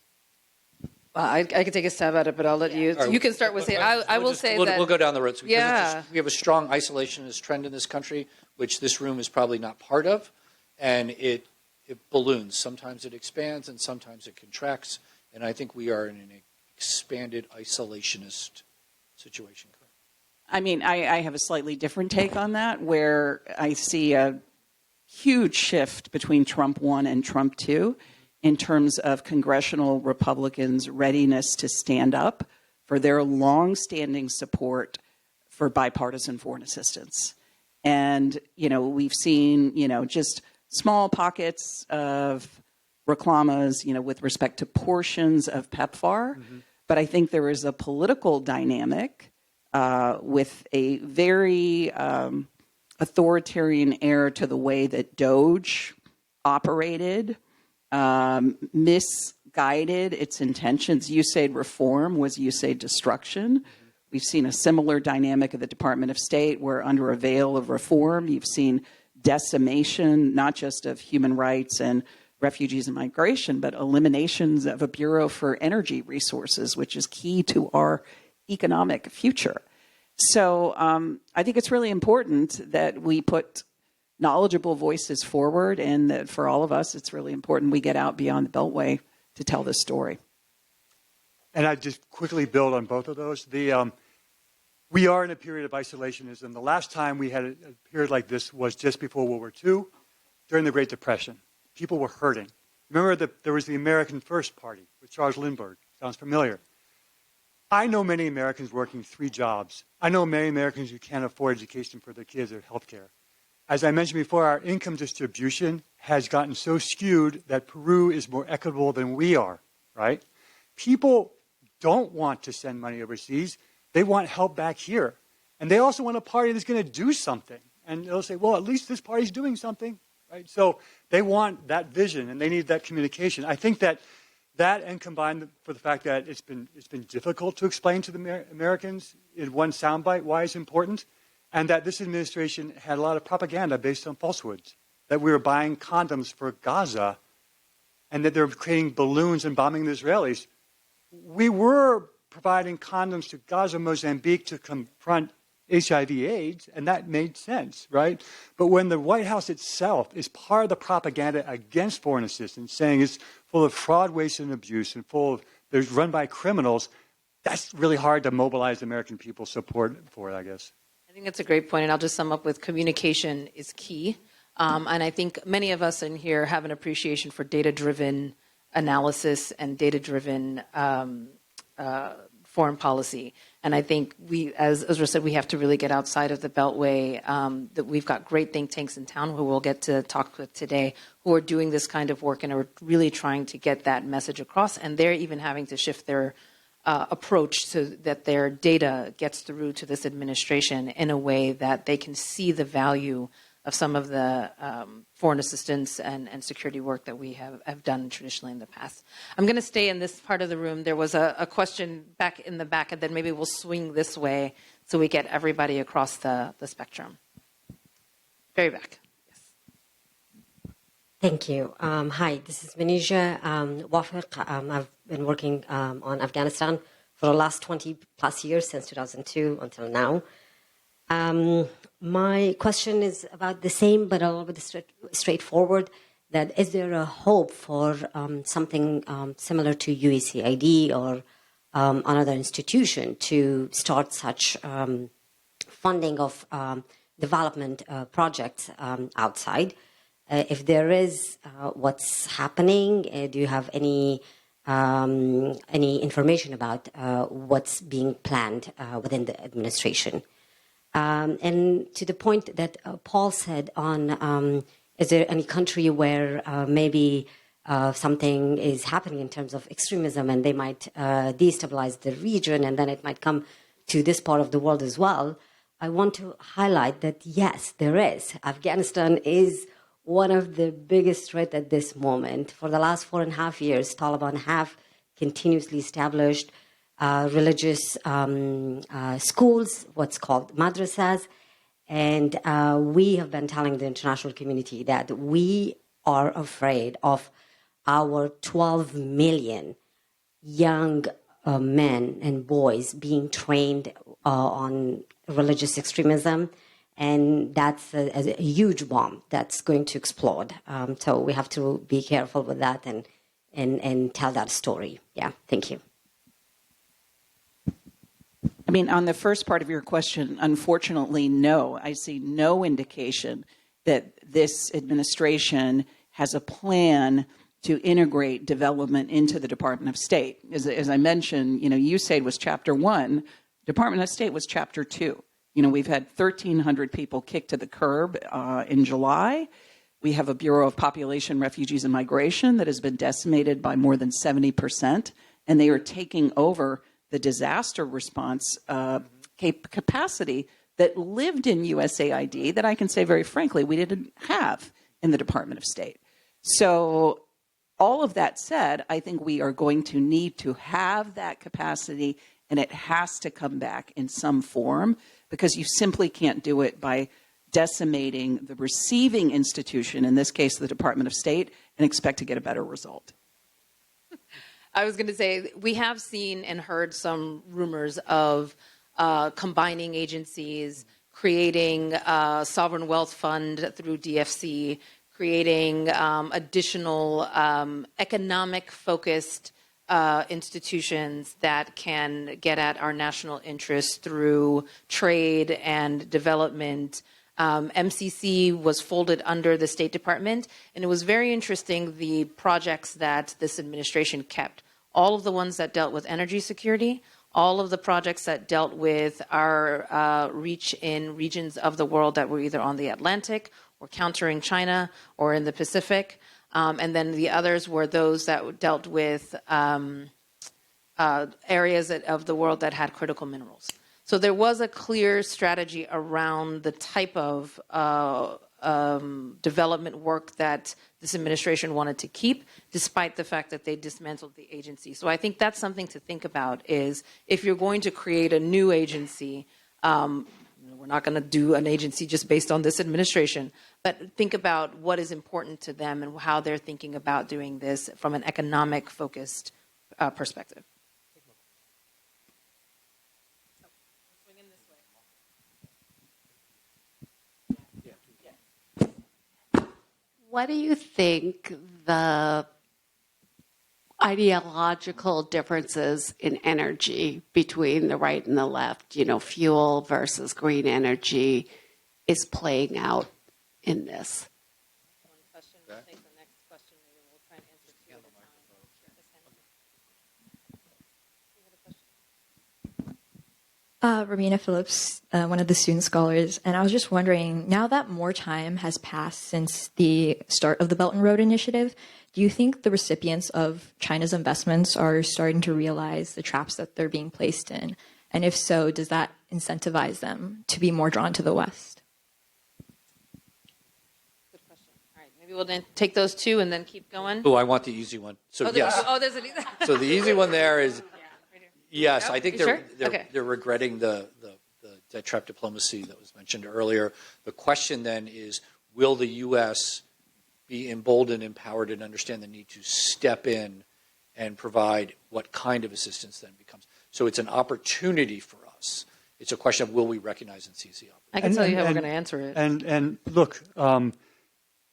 I could take a stab at it, but I'll let you. Right. You can start with it. I will say that. We'll go down the road. So Yeah. we have a strong isolationist trend in this country, which this room is probably not part of, and it balloons. Sometimes it expands, and sometimes it contracts. And I think we are in an expanded isolationist situation. I mean, I have a slightly different take on that, where I see a huge shift between Trump 1 and Trump 2 in terms of congressional Republicans' readiness to stand up for their longstanding support for bipartisan foreign assistance. And, we've seen, just small pockets of reclamas, with respect to portions of PEPFAR. Mm-hmm. But I think there is a political dynamic with a very authoritarian air to the way that DOGE operated, misguided its intentions. USAID reform was USAID destruction. We've seen a similar dynamic at the Department of State, where under a veil of reform, you've seen decimation, not just of human rights and refugees and migration, but eliminations of a Bureau for Energy Resources, which is key to our economic future. So I think it's really important that we put knowledgeable voices forward, and that for all of us, it's really important we get out beyond the Beltway to tell this story. And I just quickly build on both of those. We are in a period of isolationism. The last time we had a period like this was just before World War II, during the Great Depression. People were hurting. Remember that there was the American First Party with Charles Lindbergh. Sounds familiar. I know many Americans working 3 jobs. I know many Americans who can't afford education for their kids or health care. As I mentioned before, our income distribution has gotten so skewed that Peru is more equitable than we are, right? People don't want to send money overseas. They want help back here. And they also want a party that's going to do something. And they'll say, well, at least this party's doing something, right? So they want that vision, and they need that communication. I think that and combined for the fact that it's been difficult to explain to the Americans in one soundbite why it's important, and that this administration had a lot of propaganda based on falsehoods, that we were buying condoms for Gaza, and that they were creating balloons and bombing the Israelis. We were providing condoms to Gaza, Mozambique to confront HIV/AIDS, and that made sense, right? But when the White House itself is part of the propaganda against foreign assistance, saying it's full of fraud, waste, and abuse, and there's run by criminals, that's really hard to mobilize American people's support for it, I guess. I think that's a great point, and I'll just sum up with communication is key. And I think many of us in here have an appreciation for data-driven analysis and data-driven foreign policy. And I think we, as Ezra said, we have to really get outside of the Beltway. That we've got great think tanks in town who we'll get to talk with today, who are doing this kind of work and are really trying to get that message across. And they're even having to shift their approach so that their data gets through to this administration in a way that they can see the value of some of the foreign assistance and security work that we have done traditionally in the past. I'm going to stay in this part of the room. There was a question back in the back, and then maybe we'll swing this way so we get everybody across the spectrum. Very back. Yes. Thank you. Hi, this is Manisha Wafiq. I've been working on Afghanistan for the last 20 plus years, since 2002 until now. My question is about the same, but a little bit straightforward. That is there a hope for something similar to USAID or another institution to start such funding of development projects outside? If there is, what's happening? Do you have any information about what's being planned within the administration? And to the point that Paul said on, is there any country where maybe something is happening in terms of extremism and they might destabilize the region and then it might come to this part of the world as well? I want to highlight that, yes, there is. Afghanistan is one of the biggest threats at this moment. For the last 4.5 years, Taliban have continuously established religious schools, what's called madrasas, and we have been telling the international community that we are afraid of our 12 million young men and boys being trained on religious extremism, and that's a huge bomb that's going to explode. So we have to be careful with that and tell that story. Yeah, thank you. I mean, on the first part of your question, unfortunately, no. I see no indication that this administration has a plan to integrate development into the Department of State. As I mentioned, USAID was Chapter 1, Department of State was Chapter 2. We've had 1,300 people kicked to the curb in July. We have a Bureau of Population, Refugees, and Migration that has been decimated by more than 70%, and they are taking over the disaster response capacity that lived in USAID that I can say very frankly we didn't have in the Department of State. So all of that said, I think we are going to need to have that capacity, and it has to come back in some form because you simply can't do it by decimating the receiving institution, in this case the Department of State, and expect to get a better result. I was going to say, we have seen and heard some rumors of combining agencies, creating a sovereign wealth fund through DFC, creating additional economic-focused institutions that can get at our national interests through trade and development. MCC was folded under the State Department, and it was very interesting the projects that this administration kept. All of the ones that dealt with energy security, all of the projects that dealt with our reach in regions of the world that were either on the Atlantic or countering China or in the Pacific. And then the others were those that dealt with areas of the world that had critical minerals. So there was a clear strategy around the type of development work that this administration wanted to keep, despite the fact that they dismantled the agency. So I think that's something to think about is if you're going to create a new agency, we're not going to do an agency just based on this administration, but think about what is important to them and how they're thinking about doing this from an economic-focused perspective. What do you think the ideological differences in energy between the right and the left, fuel versus green energy, is playing out in this? One question. We'll take the next question. Maybe we'll try and answer two at a time. Romina Phillips, one of the student scholars, and I was just wondering, now that more time has passed since the start of the Belt and Road Initiative, do you think the recipients of China's investments are starting to realize the traps that they're being placed in? And if so, does that incentivize them to be more drawn to the West? Good question. All right, maybe we'll then take those two and then keep going. Oh, I want the easy one. So yes. There's an easy. So the easy one there is yes. Yep. I think You they're sure? Okay. they're regretting the debt trap diplomacy that was mentioned earlier. The question then is, will the U.S. be emboldened, empowered, and understand the need to step in and provide what kind of assistance then becomes? So it's an opportunity for us. It's a question of will we recognize and seize the opportunity. I can tell you how we're going to answer it. And look,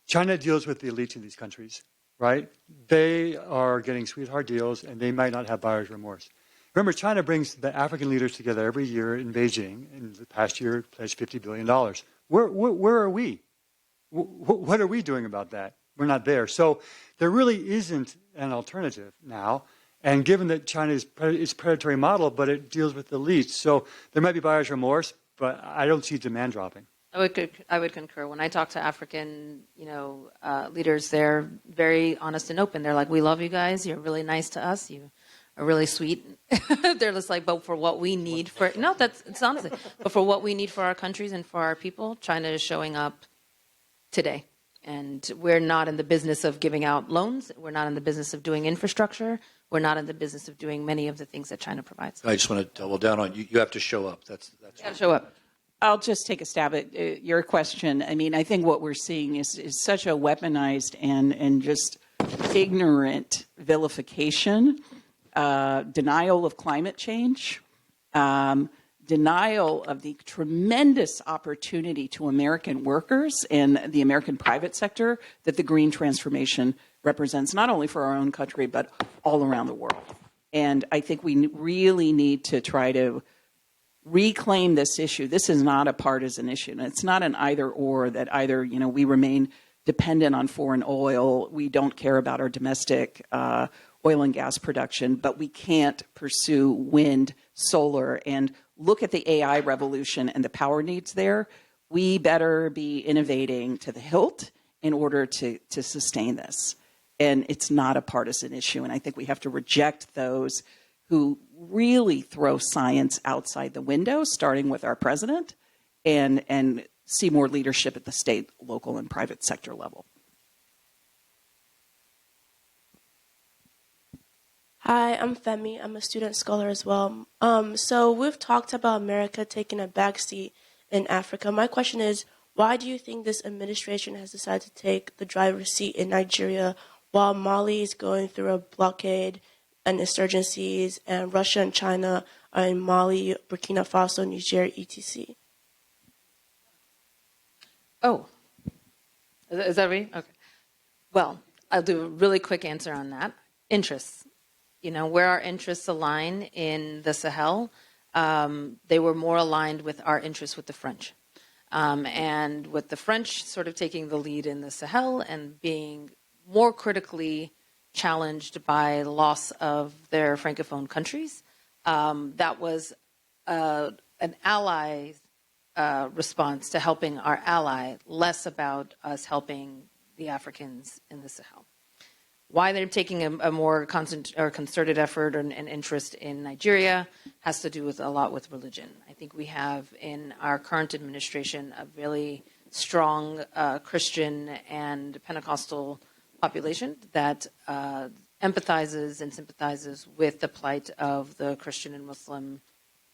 China deals with the elites in these countries, right? They are getting sweetheart deals, and they might not have buyer's remorse. Remember, China brings the African leaders together every year in Beijing. In the past year, pledged $50 billion. Where are we? What are we doing about that? We're not there. So there really isn't an alternative now. And given that China is a predatory model, but it deals with elites, so there might be buyer's remorse, but I don't see demand dropping. I would concur. When I talk to African, leaders, they're very honest and open. They're like, "We love you guys. You're really nice to us. You are really sweet." They're just like, "But for what we need it's honestly, but for what we need for our countries and for our people, China is showing up today." And we're not in the business of giving out loans. We're not in the business of doing infrastructure. We're not in the business of doing many of the things that China provides. I just want to double down on you have to show up. That's You got to show up. I'll just take a stab at your question. I mean, I think what we're seeing is such a weaponized and just ignorant vilification, denial of climate change, denial of the tremendous opportunity to American workers and the American private sector that the green transformation represents, not only for our own country, but all around the world. And I think we really need to try to reclaim this issue. This is not a partisan issue. And it's not an either or that either, we remain dependent on foreign oil. We don't care about our domestic oil and gas production, but we can't pursue wind, solar, and look at the AI revolution and the power needs there. We better be innovating to the hilt in order to sustain this. And it's not a partisan issue. And I think we have to reject those who really throw science outside the window, starting with our president, and see more leadership at the state, local, and private sector level. Hi, I'm Femi. I'm a student scholar as well. So we've talked about America taking a backseat in Africa. My question is, why do you think this administration has decided to take the driver's seat in Nigeria while Mali is going through a blockade and insurgencies, and Russia and China are in Mali, Burkina Faso, Niger, etc.? Oh, is that me? Okay. Well, I'll do a really quick answer on that. Interests. Where our interests align in the Sahel, they were more aligned with our interests with the French. And with the French sort of taking the lead in the Sahel and being more critically challenged by the loss of their Francophone countries, that was an ally response to helping our ally, less about us helping the Africans in the Sahel. Why they're taking a more concerted effort and interest in Nigeria has to do with a lot with religion. I think we have in our current administration a really strong Christian and Pentecostal population that empathizes and sympathizes with the plight of the Christian and Muslim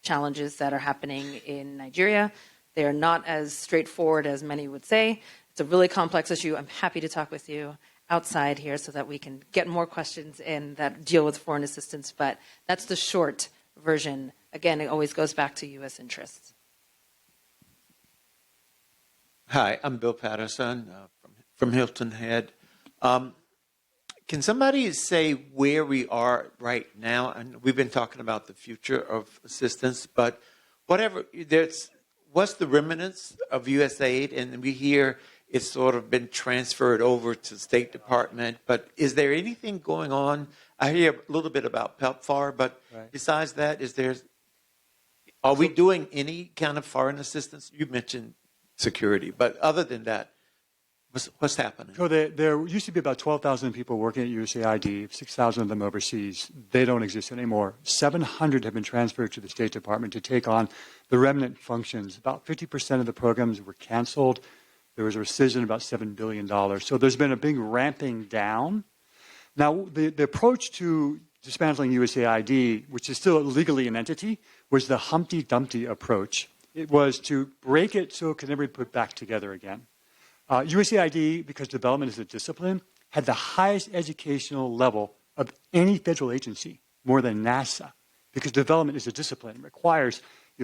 challenges that are happening in Nigeria. They are not as straightforward as many would say. It's a really complex issue. I'm happy to talk with you outside here so that we can get more questions in that deal with foreign assistance. But that's the short version. Again, it always goes back to U.S. interests. Hi, I'm Bill Patterson from Hilton Head. Can somebody say where we are right now? And we've been talking about the future of assistance, but what's the remnants of U.S. aid? And we hear it's sort of been transferred over to the State Department, but is there anything going on? I hear a little bit about PEPFAR, but besides that, is there Are we doing any kind of foreign assistance? You mentioned security, but other than that, what's happening? So there used to be about 12,000 people working at USAID, 6,000 of them overseas. They don't exist anymore. 700 have been transferred to the State Department to take on the remnant functions. About 50% of the programs were canceled. There was a rescission of about $7 billion. So there's been a big ramping down. Now, the approach to dismantling USAID, which is still legally an entity, was the Humpty Dumpty approach. It was to break it so it could never be put back together again. USAID, because development is a discipline, had the highest educational level of any federal agency, more than NASA, because development is a discipline. It requires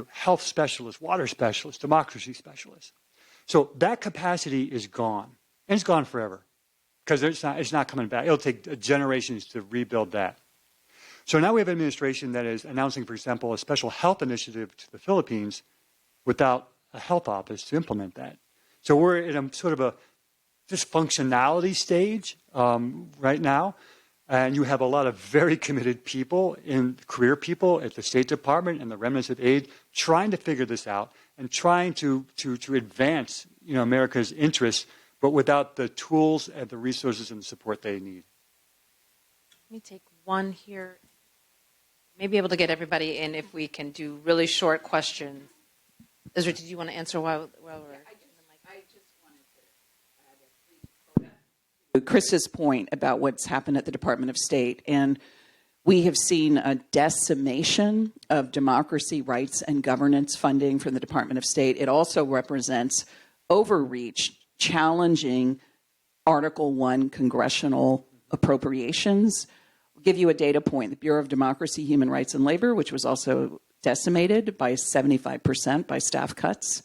health specialists, water specialists, democracy specialists. So that capacity is gone, and it's gone forever, because it's not coming back. It'll take generations to rebuild that. So now we have an administration that is announcing, for example, a special health initiative to the Philippines without a health office to implement that. So we're in a sort of a dysfunctionality stage right now, and you have a lot of very committed people, career people at the State Department and the remnants of aid, trying to figure this out and trying to advance America's interests, but without the tools and the resources and the support they need. Let me take one here. Maybe able to get everybody in if we can do really short questions. Ezra, did you want to answer while we're... Chris's point about what's happened at the Department of State, and we have seen a decimation of democracy, rights, and governance funding from the Department of State. It also represents overreach, challenging Article I congressional appropriations. I'll give you a data point. The Bureau of Democracy, Human Rights, and Labor, which was also decimated by 75% by staff cuts.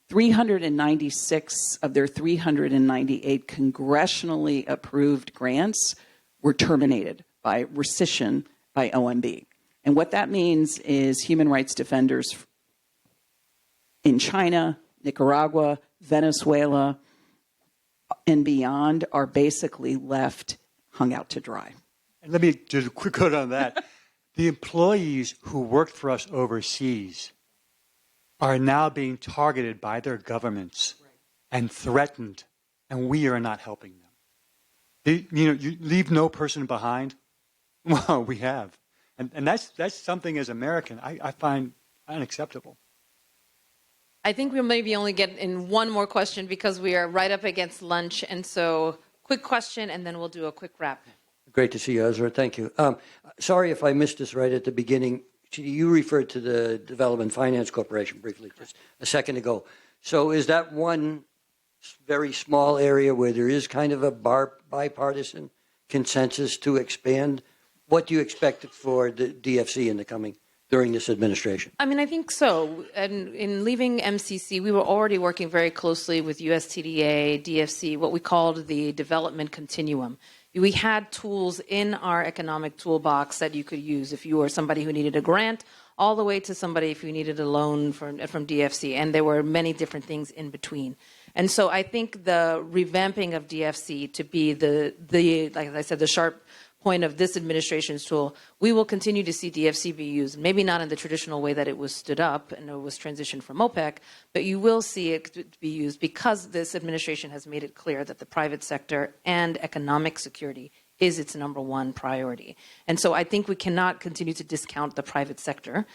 396 of their 398 congressionally approved grants were terminated by rescission by OMB. And what that means is human rights defenders in China, Nicaragua, Venezuela, and beyond are basically left hung out to dry. And let me do a quick note on that. The employees who worked for us overseas are now being targeted by their governments and threatened, and we are not helping them. You leave no person behind. Well, we have. And that's something as American I find unacceptable. I think we'll maybe only get in one more question because we are right up against lunch. And so quick question, and then we'll do a quick wrap. Great to see you, Ezra. Thank you. Sorry if I missed this right at the beginning. You referred to the Development Finance Corporation briefly just a second ago. So is that one very small area where there is kind of a bipartisan consensus to expand? What do you expect for the DFC during this administration? I mean, I think so. And in leaving MCC, we were already working very closely with USTDA, DFC, what we called the development continuum. We had tools in our economic toolbox that you could use if you were somebody who needed a grant, all the way to somebody if you needed a loan from DFC. And there were many different things in between. And so I think the revamping of DFC to be the like I said, the sharp point of this administration's tool, we will continue to see DFC be used, maybe not in the traditional way that it was stood up and it was transitioned from OPEC, but you will see it be used because this administration has made it clear that the private sector and economic security is its number one priority. And so I think we cannot continue to discount the private sector.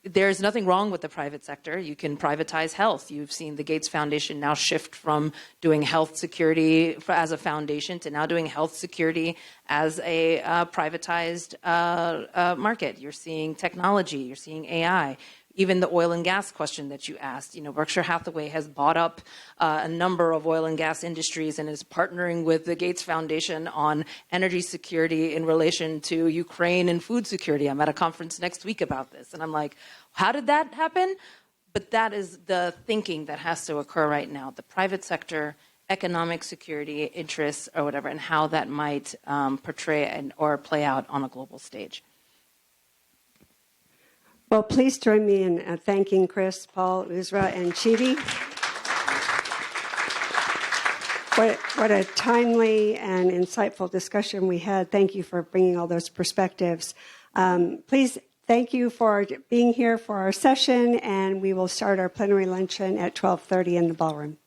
There's nothing wrong with the private sector. You can privatize health. You've seen the Gates Foundation now shift from doing health security as a foundation to now doing health security as a privatized market. You're seeing technology. You're seeing AI. Even the oil and gas question that you asked, Berkshire Hathaway has bought up a number of oil and gas industries and is partnering with the Gates Foundation on energy security in relation to Ukraine and food security. I'm at a conference next week about this, and I'm like, how did that happen? But that is the thinking that has to occur right now. The private sector, economic security interests or whatever, and how that might portray or play out on a global stage. Well, please join me in thanking Chris, Paul, Uzra, and Chidi. What a timely and insightful discussion we had. Thank you for bringing all those perspectives. Please thank you for being here for our session, and we will start our plenary luncheon at 12:30 in the ballroom.